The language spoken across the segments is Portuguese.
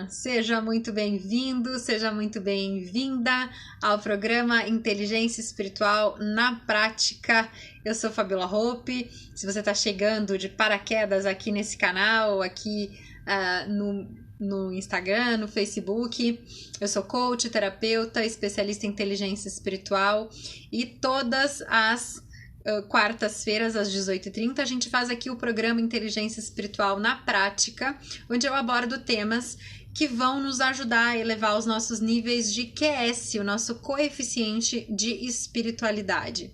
Seja muito bem-vindo, seja muito bem-vinda ao programa Inteligência Espiritual na Prática. Eu sou Fabiola Hope. Se você está chegando de paraquedas aqui nesse canal, aqui no Instagram, no Facebook, eu sou coach, terapeuta, especialista em inteligência espiritual e todas as quartas-feiras às 18h30 a gente faz aqui o programa Inteligência Espiritual na Prática, onde eu abordo temas que vão nos ajudar a elevar os nossos níveis de QS, o nosso coeficiente de espiritualidade.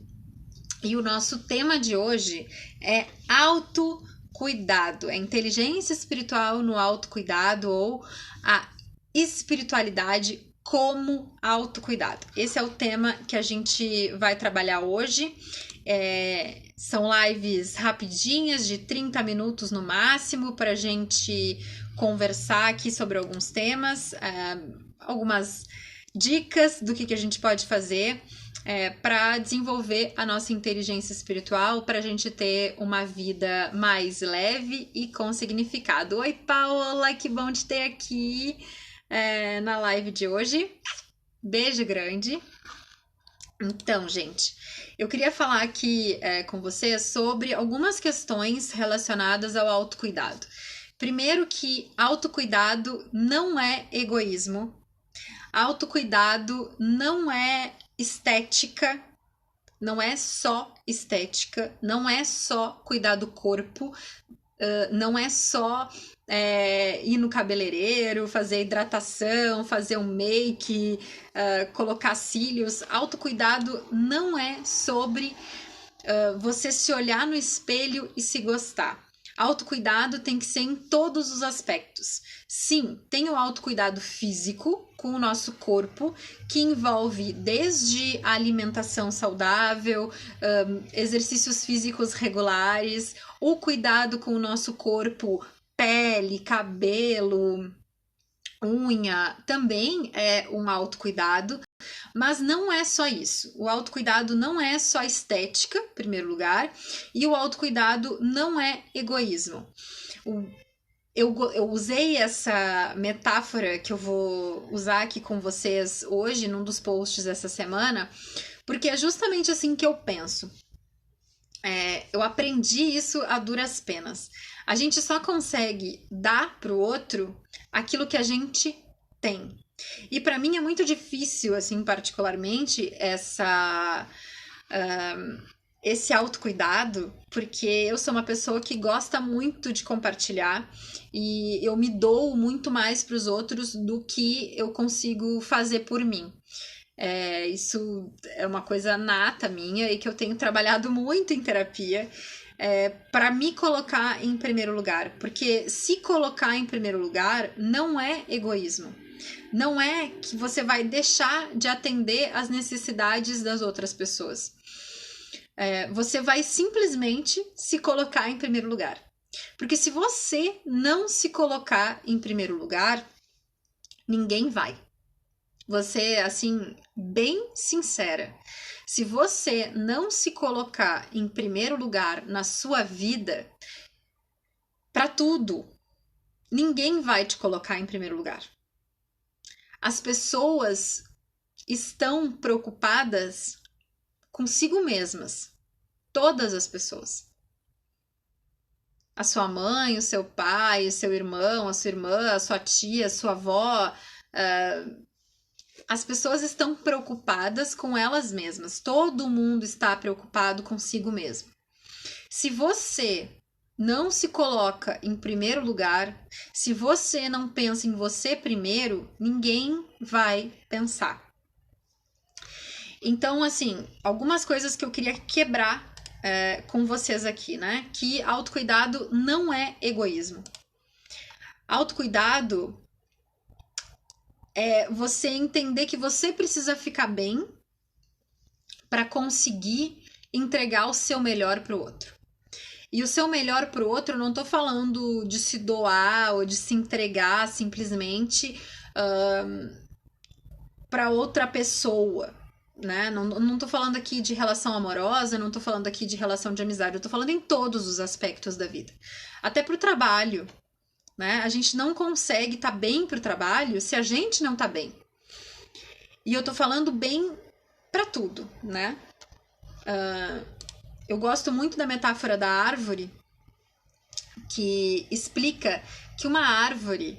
E o nosso tema de hoje é autocuidado, é inteligência espiritual no autocuidado ou a espiritualidade como autocuidado. Esse é o tema que a gente vai trabalhar hoje. São lives rapidinhas, de 30 minutos no máximo, para a gente conversar aqui sobre alguns temas, algumas dicas do que a gente pode fazer para desenvolver a nossa inteligência espiritual, para a gente ter uma vida mais leve e com significado. Oi, Paola, que bom te ter aqui na live de hoje. Beijo grande. Então, gente, eu queria falar aqui com vocês sobre algumas questões relacionadas ao autocuidado. Primeiro que autocuidado não é egoísmo, autocuidado não é estética, não é só estética, não é só cuidar do corpo, não é só ir no cabeleireiro, fazer hidratação, fazer um make, colocar cílios. Autocuidado não é sobre você se olhar no espelho e se gostar. Autocuidado tem que ser em todos os aspectos. Sim, tem o autocuidado físico com o nosso corpo, que envolve desde a alimentação saudável, exercícios físicos regulares, o cuidado com o nosso corpo, pele, cabelo, unha, também é um autocuidado, mas não é só isso. O autocuidado não é só estética, em primeiro lugar, e o autocuidado não é egoísmo. Eu usei essa metáfora que eu vou usar aqui com vocês hoje, num dos posts dessa semana, porque é justamente assim que eu penso. Eu aprendi isso a duras penas. A gente só consegue dar para o outro aquilo que a gente tem. E para mim é muito difícil, assim, particularmente, esse autocuidado, porque eu sou uma pessoa que gosta muito de compartilhar e eu me dou muito mais para os outros do que eu consigo fazer por mim. Isso é uma coisa nata minha e que eu tenho trabalhado muito em terapia para me colocar em primeiro lugar, porque se colocar em primeiro lugar não é egoísmo. Não é que você vai deixar de atender às necessidades das outras pessoas. Você vai simplesmente se colocar em primeiro lugar. Porque se você não se colocar em primeiro lugar, ninguém vai. Você, assim, bem sincera, se você não se colocar em primeiro lugar na sua vida, para tudo, ninguém vai te colocar em primeiro lugar. As pessoas estão preocupadas consigo mesmas. Todas as pessoas. A sua mãe, o seu pai, o seu irmão, a sua irmã, a sua tia, a sua avó. As pessoas estão preocupadas com elas mesmas. Todo mundo está preocupado consigo mesmo. Se você não se coloca em primeiro lugar, se você não pensa em você primeiro, ninguém vai pensar. Então, assim, algumas coisas que eu queria quebrar com vocês aqui, né? Que autocuidado não é egoísmo. Autocuidado é você entender que você precisa ficar bem para conseguir entregar o seu melhor para o outro. E o seu melhor para o outro, eu não tô falando de se doar ou de se entregar simplesmente para outra pessoa, né? Não tô falando aqui de relação amorosa, não tô falando aqui de relação de amizade, eu tô falando em todos os aspectos da vida. Até pro trabalho. né? A gente não consegue estar bem pro trabalho se a gente não tá bem. E eu tô falando bem para tudo, né? Eu gosto muito da metáfora da árvore, que explica que uma árvore,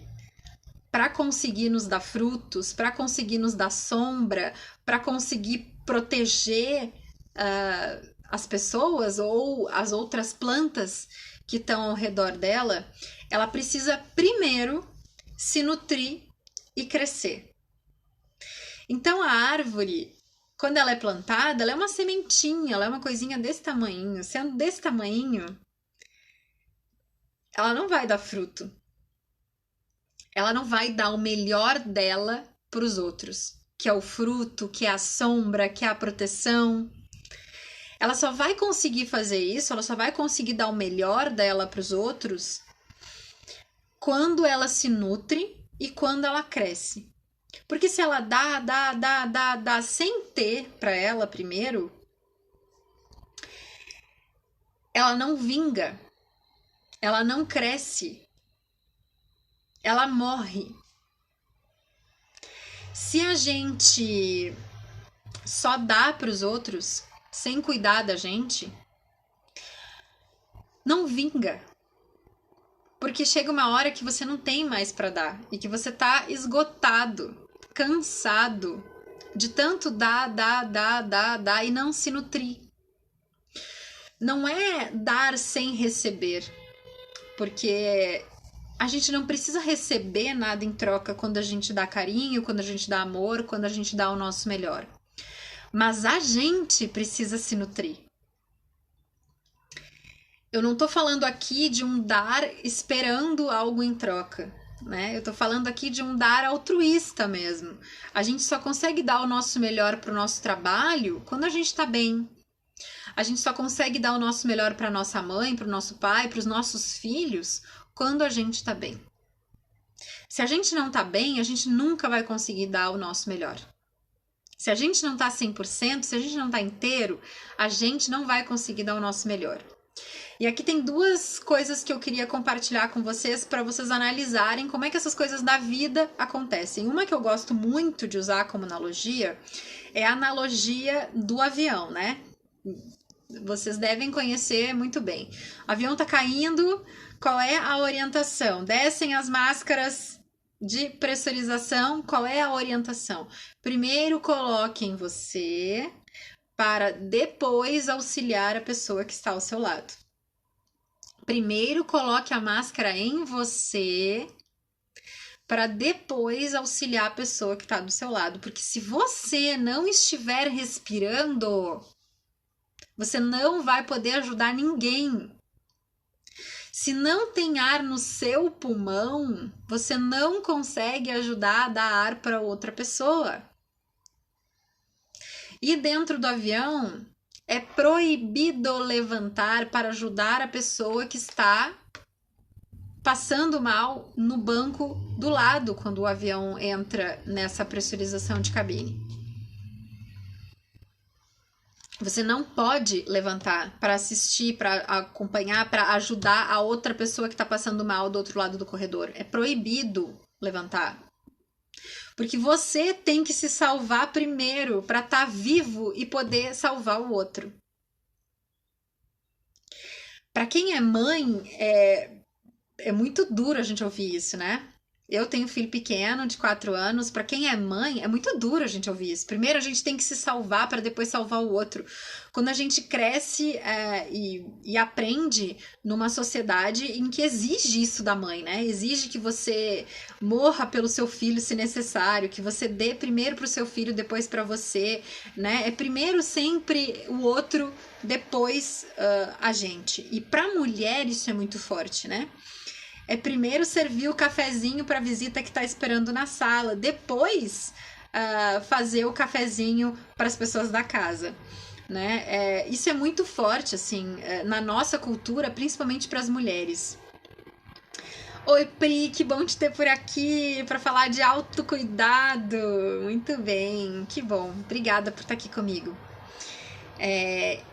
para conseguir nos dar frutos, para conseguir nos dar sombra, para conseguir proteger as pessoas ou as outras plantas que estão ao redor dela, ela precisa primeiro se nutrir e crescer. Então a árvore, quando ela é plantada, ela é uma sementinha, ela é uma coisinha desse tamanho. Sendo desse tamanho, ela não vai dar fruto. Ela não vai dar o melhor dela para os outros, que é o fruto, que é a sombra, que é a proteção. Ela só vai conseguir fazer isso, ela só vai conseguir dar o melhor dela para os outros quando ela se nutre e quando ela cresce. Porque se ela dá sem ter para ela primeiro, ela não vinga, ela não cresce, ela morre. Se a gente só dá para os outros sem cuidar da gente, não vinga. Porque chega uma hora que você não tem mais para dar e que você tá esgotado, cansado de tanto dar e não se nutrir. Não é dar sem receber, porque a gente não precisa receber nada em troca quando a gente dá carinho, quando a gente dá amor, quando a gente dá o nosso melhor. Mas a gente precisa se nutrir. Eu não tô falando aqui de um dar esperando algo em troca, né? Eu tô falando aqui de um dar altruísta mesmo. A gente só consegue dar o nosso melhor pro nosso trabalho quando a gente tá bem. A gente só consegue dar o nosso melhor pra nossa mãe, pro nosso pai, pros nossos filhos quando a gente tá bem. Se a gente não tá bem, a gente nunca vai conseguir dar o nosso melhor. Se a gente não tá 100%, se a gente não tá inteiro, a gente não vai conseguir dar o nosso melhor. E aqui tem duas coisas que eu queria compartilhar com vocês para vocês analisarem como é que essas coisas da vida acontecem. Uma que eu gosto muito de usar como analogia é a analogia do avião, né? Vocês devem conhecer muito bem. O avião tá caindo, qual é a orientação? Descem as máscaras de pressurização, qual é a orientação? Primeiro coloquem você para depois auxiliar a pessoa que está ao seu lado. Primeiro coloque a máscara em você para depois auxiliar a pessoa que está do seu lado. Porque se você não estiver respirando, você não vai poder ajudar ninguém. Se não tem ar no seu pulmão, você não consegue ajudar a dar ar para outra pessoa. E dentro do avião, é proibido levantar para ajudar a pessoa que está passando mal no banco do lado quando o avião entra nessa pressurização de cabine. Você não pode levantar para assistir, para acompanhar, para ajudar a outra pessoa que está passando mal do outro lado do corredor. É proibido levantar. Porque você tem que se salvar primeiro para estar vivo e poder salvar o outro. Para quem é mãe, é muito duro a gente ouvir isso, né? Eu tenho um filho pequeno de 4 anos. Para quem é mãe, é muito duro a gente ouvir isso. Primeiro a gente tem que se salvar para depois salvar o outro. Quando a gente cresce e aprende numa sociedade em que exige isso da mãe, né? Exige que você morra pelo seu filho se necessário, que você dê primeiro para o seu filho, depois para você, né? É primeiro sempre o outro, depois a gente. E para mulher isso é muito forte, né? É primeiro servir o cafezinho para a visita que está esperando na sala, depois fazer o cafezinho para as pessoas da casa, né? Isso é muito forte, assim, na nossa cultura, principalmente para as mulheres. Oi, Pri, que bom te ter por aqui para falar de autocuidado. Muito bem, que bom. Obrigada por estar aqui comigo.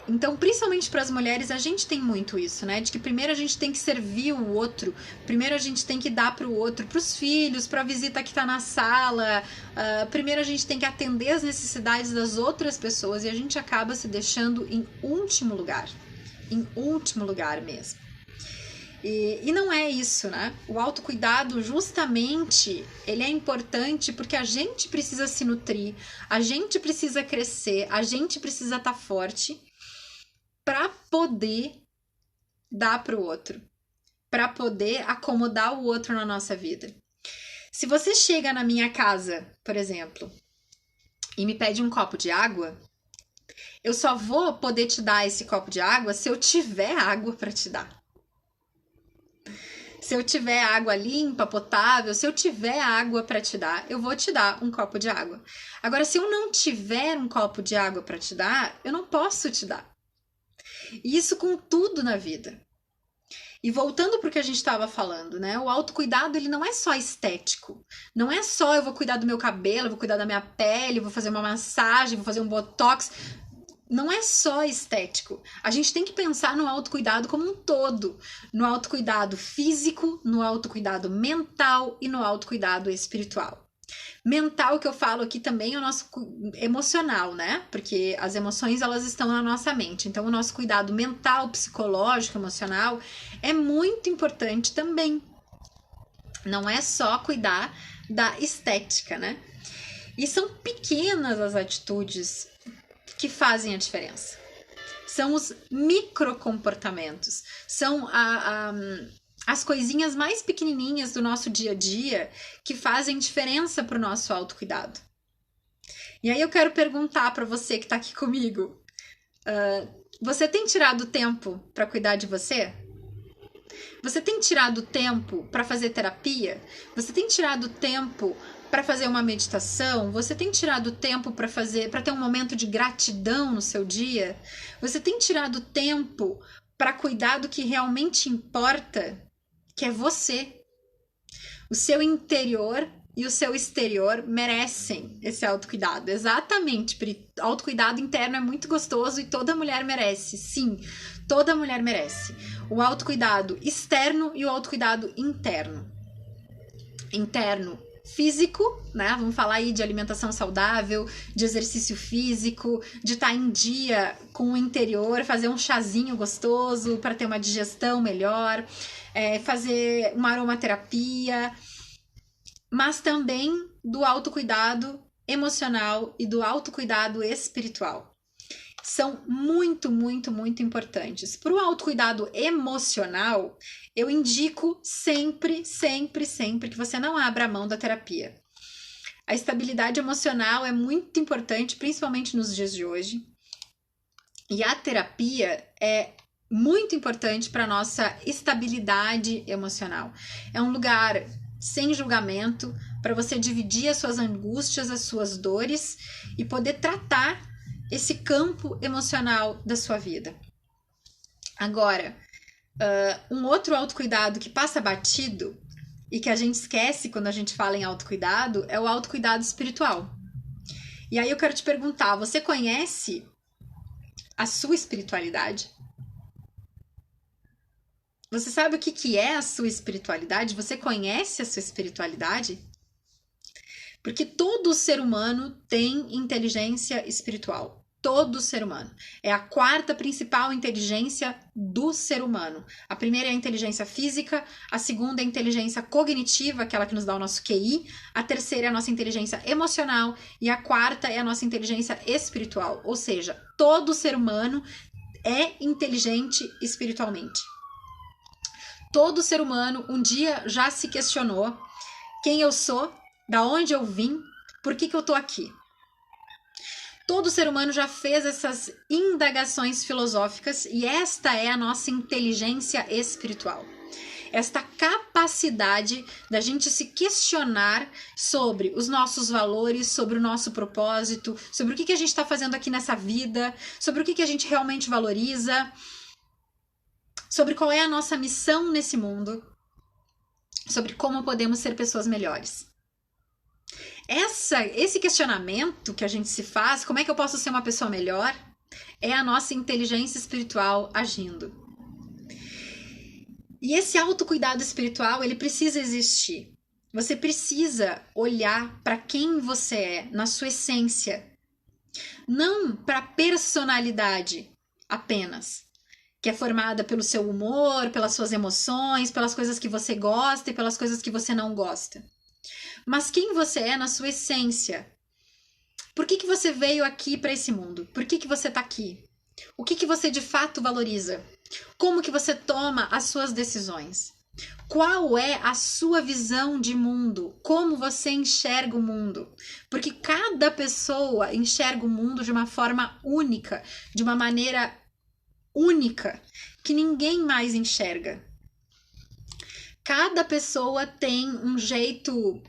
Então, principalmente para as mulheres, a gente tem muito isso, né? De que primeiro a gente tem que servir o outro, primeiro a gente tem que dar para o outro, para os filhos, para a visita que está na sala, primeiro a gente tem que atender as necessidades das outras pessoas e a gente acaba se deixando em último lugar mesmo. E não é isso, né? O autocuidado, justamente, ele é importante porque a gente precisa se nutrir, a gente precisa crescer, a gente precisa estar forte para poder dar para o outro, para poder acomodar o outro na nossa vida. Se você chega na minha casa, por exemplo, e me pede um copo de água, eu só vou poder te dar esse copo de água se eu tiver água para te dar. Se eu tiver água limpa, potável, se eu tiver água para te dar, eu vou te dar um copo de água. Agora, se eu não tiver um copo de água para te dar, eu não posso te dar. E isso com tudo na vida. E voltando para o que a gente estava falando, né? O autocuidado, ele não é só estético. Não é só eu vou cuidar do meu cabelo, eu vou cuidar da minha pele, eu vou fazer uma massagem, vou fazer um botox. Não é só estético. A gente tem que pensar no autocuidado como um todo. No autocuidado físico, no autocuidado mental e no autocuidado espiritual. Mental, que eu falo aqui também, é o nosso emocional, né? Porque as emoções, elas estão na nossa mente. Então, o nosso cuidado mental, psicológico, emocional é muito importante também. Não é só cuidar da estética, né? E são pequenas as atitudes que fazem a diferença. São os microcomportamentos, são as coisinhas mais pequenininhas do nosso dia a dia que fazem diferença para o nosso autocuidado. E aí eu quero perguntar para você que está aqui comigo, você tem tirado tempo para cuidar de você? Você tem tirado tempo para fazer terapia? Você tem tirado tempo para fazer uma meditação? Você tem tirado tempo para ter um momento de gratidão no seu dia? Você tem tirado tempo para cuidar do que realmente importa, que é você? O seu interior e o seu exterior merecem esse autocuidado. Exatamente, autocuidado interno é muito gostoso e toda mulher merece. Sim, toda mulher merece. O autocuidado externo e o autocuidado interno. Interno físico, né? Vamos falar aí de alimentação saudável, de exercício físico, de estar em dia com o interior, fazer um chazinho gostoso para ter uma digestão melhor, fazer uma aromaterapia, mas também do autocuidado emocional e do autocuidado espiritual. São muito, muito, muito importantes. Para o autocuidado emocional, eu indico sempre, sempre, sempre que você não abra mão da terapia. A estabilidade emocional é muito importante, principalmente nos dias de hoje. E a terapia é muito importante para a nossa estabilidade emocional. É um lugar sem julgamento, para você dividir as suas angústias, as suas dores e poder tratar esse campo emocional da sua vida. Agora, um outro autocuidado que passa batido e que a gente esquece quando a gente fala em autocuidado é o autocuidado espiritual. E aí eu quero te perguntar, você conhece a sua espiritualidade? Você sabe o que é a sua espiritualidade? Você conhece a sua espiritualidade? Porque todo ser humano tem inteligência espiritual. Todo ser humano. É a quarta principal inteligência do ser humano. A primeira é a inteligência física, a segunda é a inteligência cognitiva, aquela que nos dá o nosso QI, a terceira é a nossa inteligência emocional e a quarta é a nossa inteligência espiritual. Ou seja, todo ser humano é inteligente espiritualmente. Todo ser humano um dia já se questionou quem eu sou, da onde eu vim, por que eu tô aqui. Todo ser humano já fez essas indagações filosóficas e esta é a nossa inteligência espiritual. Esta capacidade da gente se questionar sobre os nossos valores, sobre o nosso propósito, sobre o que a gente está fazendo aqui nessa vida, sobre o que a gente realmente valoriza, sobre qual é a nossa missão nesse mundo, sobre como podemos ser pessoas melhores. Esse questionamento que a gente se faz, como é que eu posso ser uma pessoa melhor? É a nossa inteligência espiritual agindo. E esse autocuidado espiritual, ele precisa existir. Você precisa olhar para quem você é, na sua essência. Não para a personalidade apenas, que é formada pelo seu humor, pelas suas emoções, pelas coisas que você gosta e pelas coisas que você não gosta. Mas quem você é na sua essência. Por que você veio aqui para esse mundo? Por que você está aqui? O que você de fato valoriza? Como que você toma as suas decisões? Qual é a sua visão de mundo? Como você enxerga o mundo? Porque cada pessoa enxerga o mundo de uma forma única, de uma maneira única, que ninguém mais enxerga. Cada pessoa tem um jeito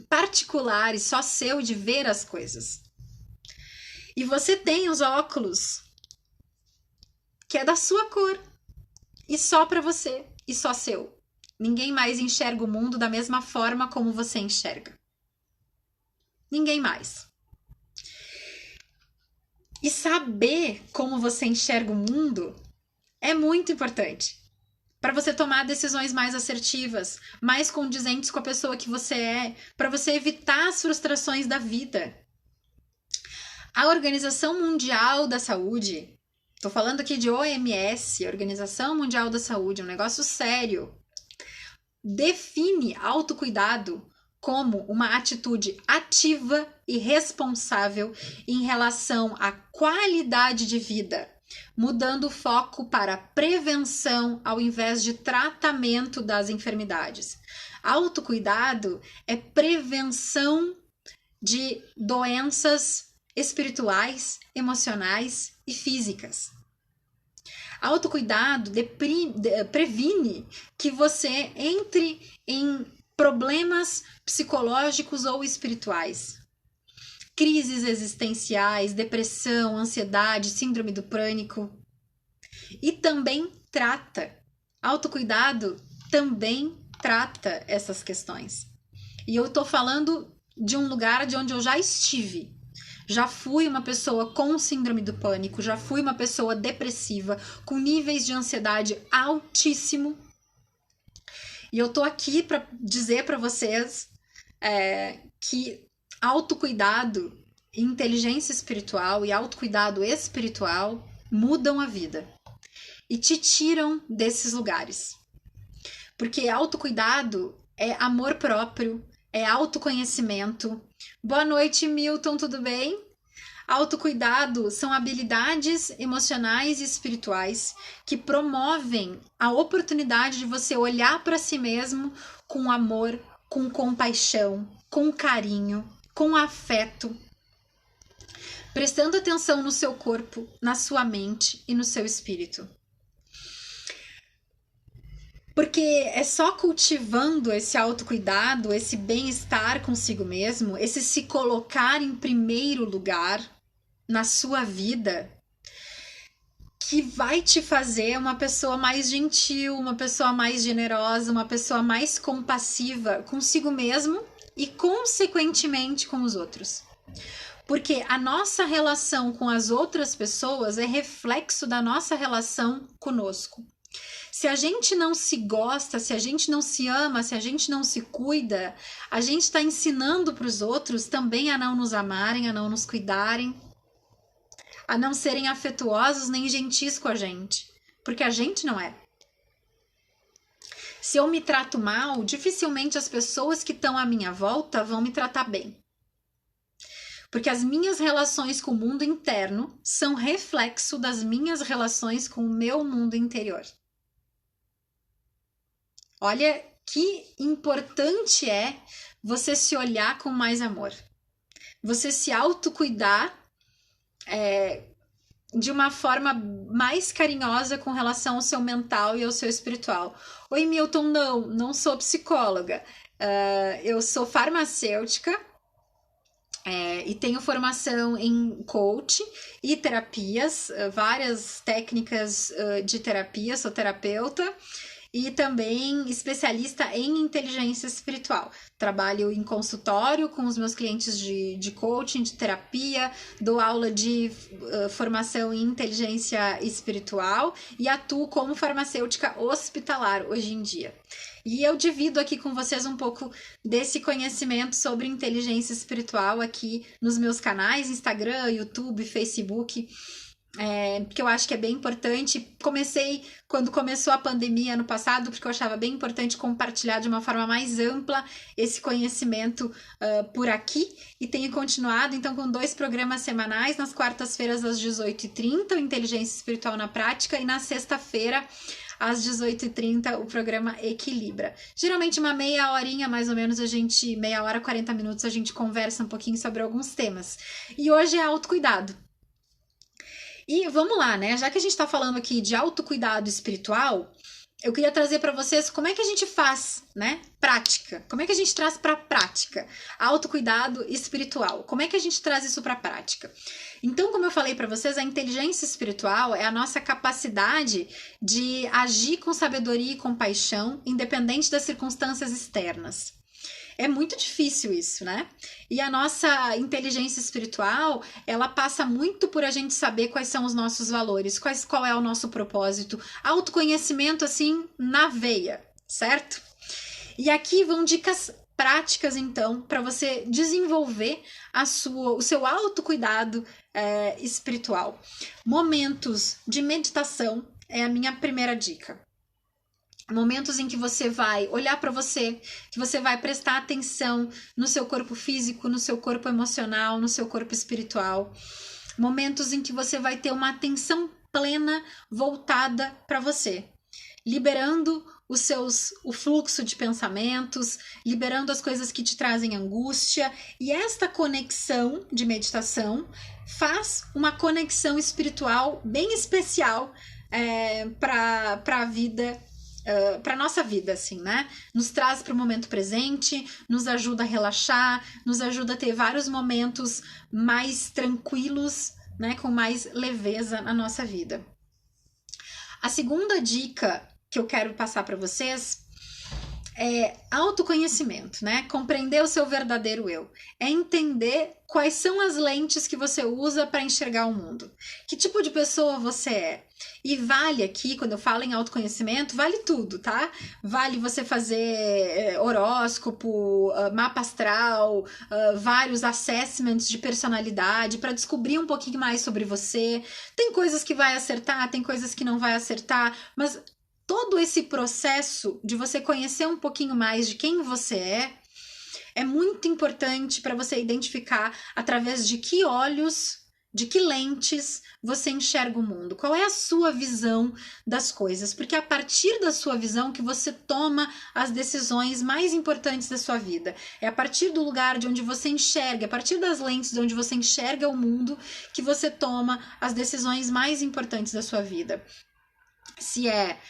particular e só seu de ver as coisas. E você tem os óculos que é da sua cor e só para você e só seu. Ninguém mais enxerga o mundo da mesma forma como você enxerga. Ninguém mais. E saber como você enxerga o mundo é muito importante para você tomar decisões mais assertivas, mais condizentes com a pessoa que você é, para você evitar as frustrações da vida. A Organização Mundial da Saúde, estou falando aqui de OMS, Organização Mundial da Saúde, um negócio sério, define autocuidado como uma atitude ativa e responsável em relação à qualidade de vida, mudando o foco para prevenção ao invés de tratamento das enfermidades. Autocuidado é prevenção de doenças espirituais, emocionais e físicas. Autocuidado previne que você entre em problemas psicológicos ou espirituais. Crises existenciais, depressão, ansiedade, síndrome do pânico. E também trata. Autocuidado também trata essas questões. E eu estou falando de um lugar de onde eu já estive. Já fui uma pessoa com síndrome do pânico, já fui uma pessoa depressiva, com níveis de ansiedade altíssimo. E eu tô aqui para dizer para vocês que autocuidado, inteligência espiritual e autocuidado espiritual mudam a vida e te tiram desses lugares. Porque autocuidado é amor próprio, é autoconhecimento. Boa noite, Milton, tudo bem? Autocuidado são habilidades emocionais e espirituais que promovem a oportunidade de você olhar para si mesmo com amor, com compaixão, com carinho, com afeto, prestando atenção no seu corpo, na sua mente e no seu espírito. Porque é só cultivando esse autocuidado, esse bem-estar consigo mesmo, esse se colocar em primeiro lugar na sua vida, que vai te fazer uma pessoa mais gentil, uma pessoa mais generosa, uma pessoa mais compassiva consigo mesmo e, consequentemente, com os outros. Porque a nossa relação com as outras pessoas é reflexo da nossa relação conosco. Se a gente não se gosta, se a gente não se ama, se a gente não se cuida, a gente está ensinando para os outros também a não nos amarem, a não nos cuidarem, a não serem afetuosos nem gentis com a gente, porque a gente não é. Se eu me trato mal, dificilmente as pessoas que estão à minha volta vão me tratar bem. Porque as minhas relações com o mundo interno são reflexo das minhas relações com o meu mundo interior. Olha que importante é você se olhar com mais amor. Você se autocuidar de uma forma mais carinhosa com relação ao seu mental e ao seu espiritual. Oi, Milton, não sou psicóloga. Eu sou farmacêutica e tenho formação em coach e terapias, várias técnicas de terapia, sou terapeuta. e também especialista em inteligência espiritual. Trabalho em consultório com os meus clientes de coaching, de terapia, dou aula de formação em inteligência espiritual e atuo como farmacêutica hospitalar hoje em dia. E eu divido aqui com vocês um pouco desse conhecimento sobre inteligência espiritual aqui nos meus canais, Instagram, YouTube, Facebook, porque eu acho que é bem importante. Comecei quando começou a pandemia ano passado, porque eu achava bem importante compartilhar de uma forma mais ampla esse conhecimento por aqui, e tenho continuado então com 2 programas semanais, nas quartas-feiras às 18h30, o Inteligência Espiritual na Prática, e na sexta-feira às 18h30 o programa Equilibra. Geralmente uma meia horinha, mais ou menos, meia hora, 40 minutos, a gente conversa um pouquinho sobre alguns temas. E hoje é autocuidado. E vamos lá, né? Já que a gente tá falando aqui de autocuidado espiritual, eu queria trazer para vocês como é que a gente faz, né? Prática. Como é que a gente traz para prática autocuidado espiritual? Como é que a gente traz isso para prática? Então, como eu falei para vocês, a inteligência espiritual é a nossa capacidade de agir com sabedoria e compaixão, independente das circunstâncias externas. É muito difícil isso, né? E a nossa inteligência espiritual, ela passa muito por a gente saber quais são os nossos valores, qual é o nosso propósito, autoconhecimento assim na veia, certo? E aqui vão dicas práticas, então, para você desenvolver o seu autocuidado espiritual. Momentos de meditação é a minha primeira dica. Momentos em que você vai olhar para você, que você vai prestar atenção no seu corpo físico, no seu corpo emocional, no seu corpo espiritual. Momentos em que você vai ter uma atenção plena voltada para você, liberando o fluxo de pensamentos, liberando as coisas que te trazem angústia. E esta conexão de meditação faz uma conexão espiritual bem especial para a vida, para nossa vida, assim, né? Nos traz para o momento presente, nos ajuda a relaxar, nos ajuda a ter vários momentos mais tranquilos, né? Com mais leveza na nossa vida. A segunda dica que eu quero passar para vocês é autoconhecimento, né? Compreender o seu verdadeiro eu. É entender quais são as lentes que você usa para enxergar o mundo. Que tipo de pessoa você é. E vale aqui, quando eu falo em autoconhecimento, vale tudo, tá? Vale você fazer horóscopo, mapa astral, vários assessments de personalidade para descobrir um pouquinho mais sobre você. Tem coisas que vai acertar, tem coisas que não vai acertar, mas todo esse processo de você conhecer um pouquinho mais de quem você é muito importante para você identificar através de que olhos, de que lentes você enxerga o mundo. Qual é a sua visão das coisas? Porque é a partir da sua visão que você toma as decisões mais importantes da sua vida. É a partir do lugar de onde você enxerga, a partir das lentes de onde você enxerga o mundo, que você toma as decisões mais importantes da sua vida. Se é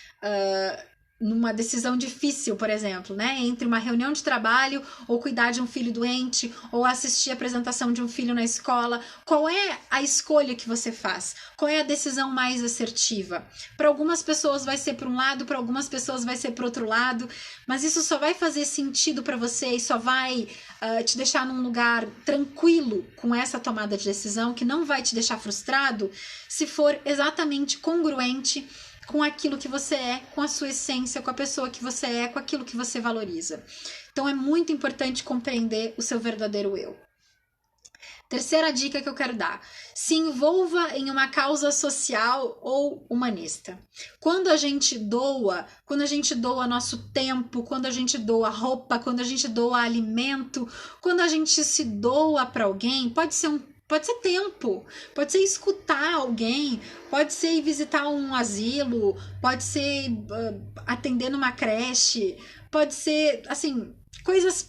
numa decisão difícil, por exemplo, né? Entre uma reunião de trabalho ou cuidar de um filho doente ou assistir a apresentação de um filho na escola, qual é a escolha que você faz? Qual é a decisão mais assertiva? Para algumas pessoas vai ser para um lado, para algumas pessoas vai ser para outro lado, mas isso só vai fazer sentido para você e só vai te deixar num lugar tranquilo com essa tomada de decisão, que não vai te deixar frustrado, se for exatamente congruente com aquilo que você é, com a sua essência, com a pessoa que você é, com aquilo que você valoriza. Então é muito importante compreender o seu verdadeiro eu. Terceira dica que eu quero dar: se envolva em uma causa social ou humanista. Quando a gente doa nosso tempo, quando a gente doa roupa, quando a gente doa alimento, quando a gente se doa para alguém, pode ser tempo, pode ser escutar alguém, pode ser ir visitar um asilo, pode ser atender numa creche, pode ser, assim, coisas...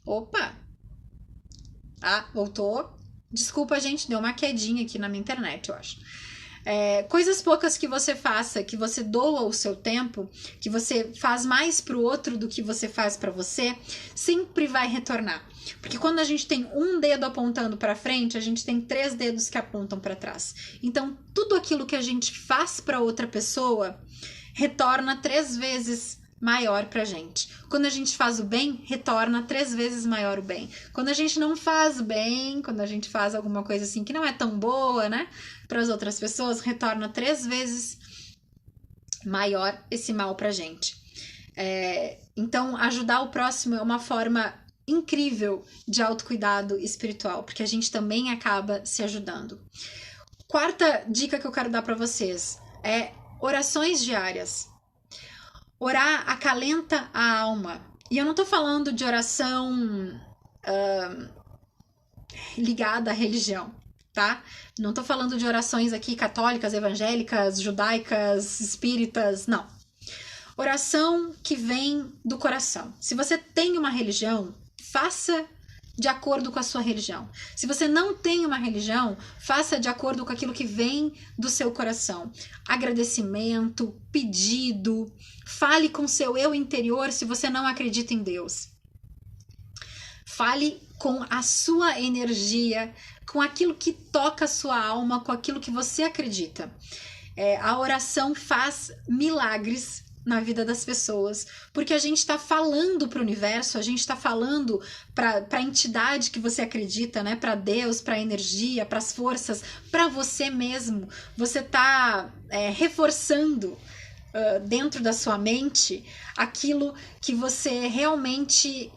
Opa! Ah, voltou. Desculpa, gente, deu uma quedinha aqui na minha internet, eu acho. Coisas poucas que você faça, que você doa o seu tempo, que você faz mais pro outro do que você faz para você, sempre vai retornar. Porque quando a gente tem um dedo apontando para frente, a gente tem 3 dedos que apontam para trás. Então, tudo aquilo que a gente faz para outra pessoa retorna 3 vezes maior pra gente. Quando a gente faz o bem, retorna 3 vezes maior o bem. Quando a gente não faz o bem, quando a gente faz alguma coisa assim que não é tão boa, né, para as outras pessoas, retorna 3 vezes maior esse mal pra gente. Então, ajudar o próximo é uma forma incrível de autocuidado espiritual, porque a gente também acaba se ajudando. Quarta dica que eu quero dar para vocês é orações diárias. Orar acalenta a alma. E eu não tô falando de oração ligada à religião, tá? Não tô falando de orações aqui católicas, evangélicas, judaicas, espíritas, não. Oração que vem do coração. Se você tem uma religião, faça de acordo com a sua religião. Se você não tem uma religião, faça de acordo com aquilo que vem do seu coração. Agradecimento, pedido, fale com seu eu interior se você não acredita em Deus. Fale com a sua energia, com aquilo que toca a sua alma, com aquilo que você acredita. A oração faz milagres na vida das pessoas, porque a gente está falando para o universo, a gente está falando para a entidade que você acredita, né? Para Deus, para a energia, para as forças, para você mesmo. Você está reforçando dentro da sua mente aquilo que você realmente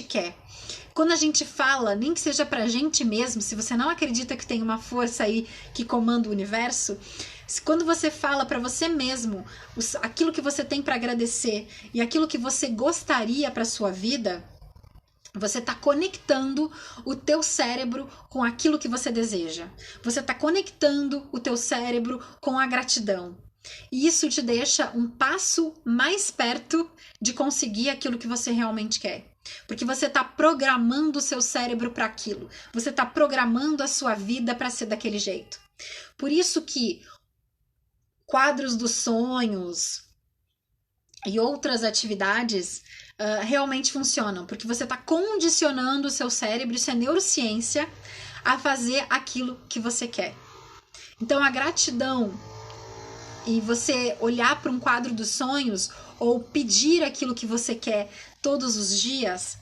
quer. Quando a gente fala, nem que seja pra gente mesmo, se você não acredita que tem uma força aí que comanda o universo, quando você fala para você mesmo aquilo que você tem para agradecer e aquilo que você gostaria para sua vida, você está conectando o teu cérebro com aquilo que você deseja. Você está conectando o teu cérebro com a gratidão. E isso te deixa um passo mais perto de conseguir aquilo que você realmente quer. Porque você está programando o seu cérebro para aquilo. Você está programando a sua vida para ser daquele jeito. Por isso que quadros dos sonhos e outras atividades realmente funcionam. Porque você está condicionando o seu cérebro, isso é neurociência, a fazer aquilo que você quer. Então a gratidão e você olhar para um quadro dos sonhos ou pedir aquilo que você quer todos os dias,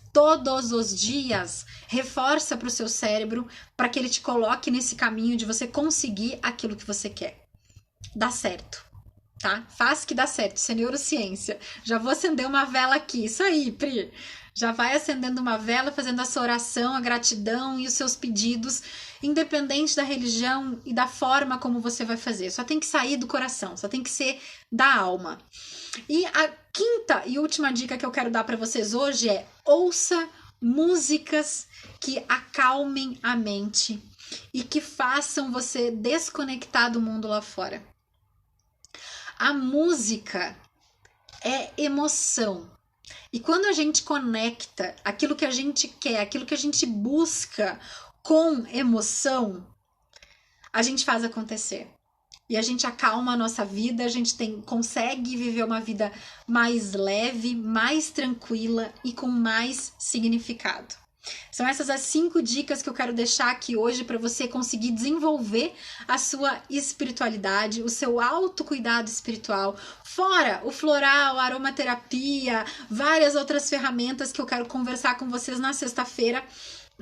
reforça para o seu cérebro para que ele te coloque nesse caminho de você conseguir aquilo que você quer. Dá certo, tá? Faz que dá certo, isso é neurociência. Já vou acender uma vela aqui, isso aí, Pri. Já vai acendendo uma vela, fazendo essa oração, a gratidão e os seus pedidos, independente da religião e da forma como você vai fazer. Só tem que sair do coração, só tem que ser da alma. E a quinta e última dica que eu quero dar para vocês hoje é: ouça músicas que acalmem a mente e que façam você desconectar do mundo lá fora. A música é emoção. E quando a gente conecta aquilo que a gente quer, aquilo que a gente busca com emoção, a gente faz acontecer. E a gente acalma a nossa vida, a gente consegue viver uma vida mais leve, mais tranquila e com mais significado. São essas as 5 dicas que eu quero deixar aqui hoje para você conseguir desenvolver a sua espiritualidade, o seu autocuidado espiritual, fora o floral, a aromaterapia, várias outras ferramentas que eu quero conversar com vocês na sexta-feira,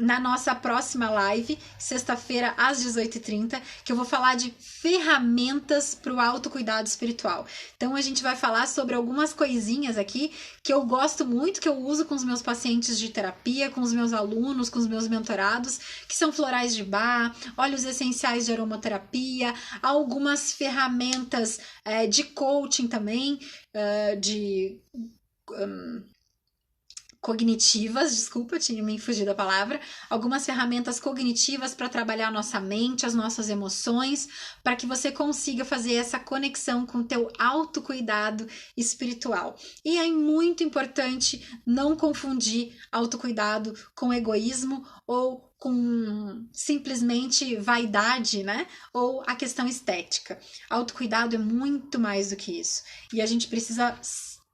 na nossa próxima live, sexta-feira às 18h30, que eu vou falar de ferramentas para o autocuidado espiritual. Então a gente vai falar sobre algumas coisinhas aqui que eu gosto muito, que eu uso com os meus pacientes de terapia, com os meus alunos, com os meus mentorados, que são florais de Bach, óleos essenciais de aromaterapia, algumas ferramentas de coaching também, cognitivas, desculpa, tinha me fugido a palavra, algumas ferramentas cognitivas para trabalhar a nossa mente, as nossas emoções, para que você consiga fazer essa conexão com o teu autocuidado espiritual. E é muito importante não confundir autocuidado com egoísmo ou com simplesmente vaidade, né? Ou a questão estética. Autocuidado é muito mais do que isso. E a gente precisa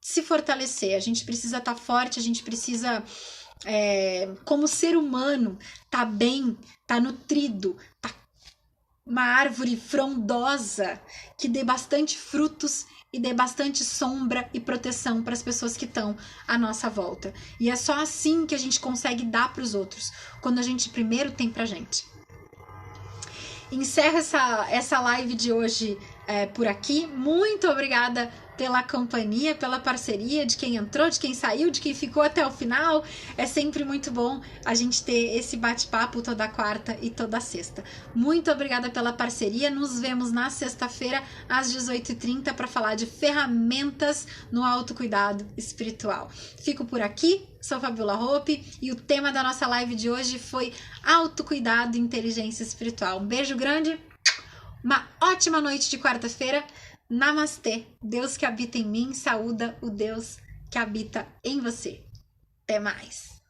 se fortalecer, a gente precisa estar forte, a gente precisa, como ser humano, tá bem, tá nutrido, tá uma árvore frondosa que dê bastante frutos e dê bastante sombra e proteção para as pessoas que estão à nossa volta. E é só assim que a gente consegue dar para os outros, quando a gente primeiro tem pra gente. Encerro essa live de hoje por aqui. Muito obrigada pela companhia, pela parceria de quem entrou, de quem saiu, de quem ficou até o final. É sempre muito bom a gente ter esse bate-papo toda quarta e toda sexta. Muito obrigada pela parceria. Nos vemos na sexta-feira às 18h30 para falar de ferramentas no autocuidado espiritual. Fico por aqui. Sou Fabiola Hope e o tema da nossa live de hoje foi autocuidado e inteligência espiritual. Um beijo grande, uma ótima noite de quarta-feira. Namastê. Deus que habita em mim saúda o Deus que habita em você. Até mais.